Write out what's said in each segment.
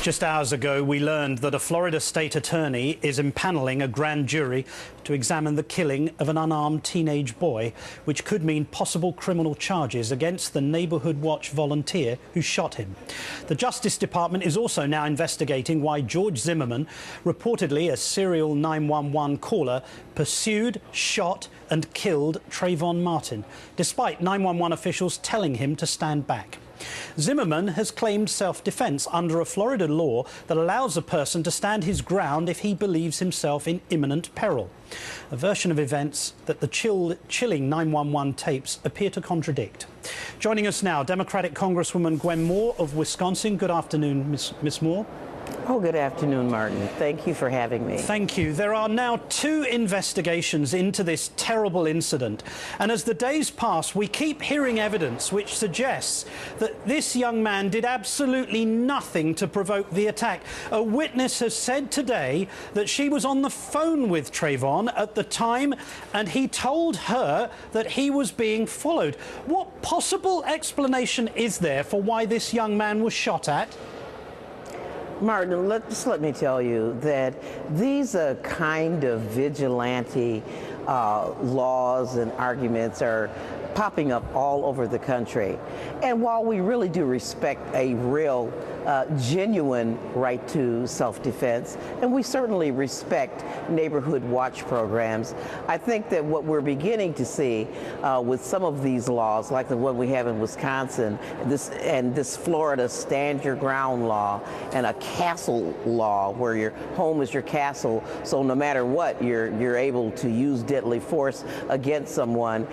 Just hours ago, we learned that a Florida state attorney is impaneling a grand jury to examine the killing of an unarmed teenage boy, which could mean possible criminal charges against the Neighborhood Watch volunteer who shot him. The Justice Department is also now investigating why George Zimmerman, reportedly a serial 911 caller, pursued, shot and killed Trayvon Martin, despite 911 officials telling him to stand back. Zimmerman has claimed self-defense under a Florida law that allows a person to stand his ground if he believes himself in imminent peril, a version of events that the chilling 911 tapes appear to contradict. Joining us now, Democratic Congresswoman Gwen Moore of Wisconsin. Good afternoon, Ms. Moore. Oh, good afternoon, Martin. Thank you for having me. Thank you. There are now 2 investigations into this terrible incident. And as the days pass, we keep hearing evidence which suggests that this young man did absolutely nothing to provoke the attack. A witness has said today that she was on the phone with Trayvon at the time and he told her that he was being followed. What possible explanation is there for why this young man was shot at? Martin, let me tell you that these kind of vigilante laws and arguments are popping up all over the country. And while we really do respect a real, genuine right to self-defense, and we certainly respect neighborhood watch programs, I think that what we're beginning to see with some of these laws, like the one we have in Wisconsin, this Florida stand your ground law, and a castle law where your home is your castle, so no matter what, you're able to use deadly force against someone,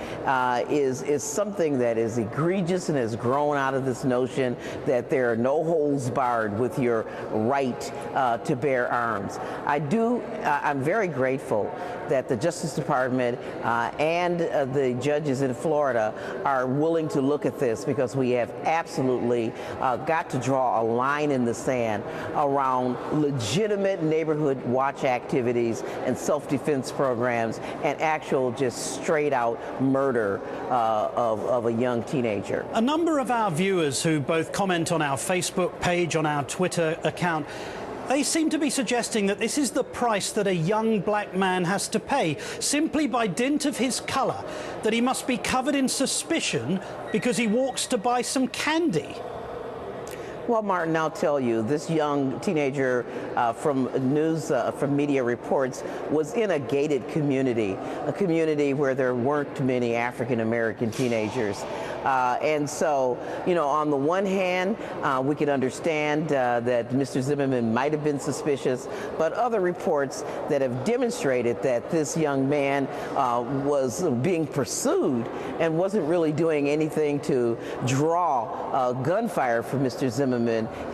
is something that is egregious and has grown out of this notion that there are no holds barred with your right to bear arms. I'm very grateful that the Justice Department and the judges in Florida are willing to look at this, because we have absolutely got to draw a line in the sand around legitimate neighborhood watch activities and self-defense programs and actual just straight out murder of a young teenager. A number of our viewers who both comment on our Facebook page, on our Twitter account, they seem to be suggesting that this is the price that a young black man has to pay, simply by dint of his colour, that he must be covered in suspicion because he walks to buy some candy. Well, Martin, I'll tell you, this young teenager from media reports was in a gated community, a community where there weren't many African-American teenagers. And so, you know, on the one hand, we can understand that Mr. Zimmerman might have been suspicious, but other reports that have demonstrated that this young man was being pursued and wasn't really doing anything to draw gunfire from Mr. Zimmerman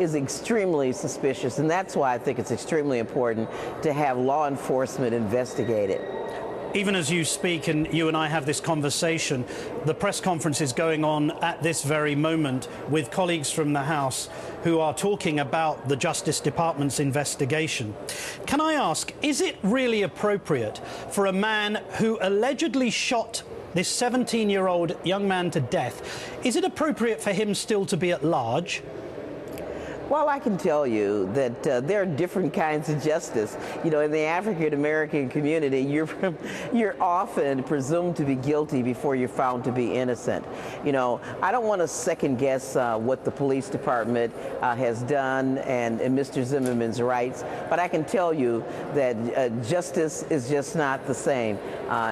is extremely suspicious, and that's why I think it's extremely important to have law enforcement investigate it. Even as you speak and you and I have this conversation, the press conference is going on at this very moment with colleagues from the House who are talking about the Justice Department's investigation. Can I ask, is it really appropriate for a man who allegedly shot this 17-year-old young man to death, is it appropriate for him still to be at large? Well, I can tell you that there are different kinds of justice. You know, in the African-American community, you're often presumed to be guilty before you're found to be innocent. You know, I don't want to second guess what the police department has done and Mr. Zimmerman's rights, but I can tell you that justice is just not the same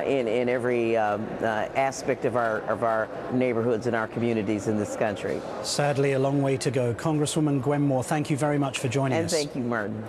in every aspect of our neighborhoods and our communities in this country. Sadly, a long way to go. Congresswoman Gwen Moore, thank you very much for joining us. And thank you, Martin.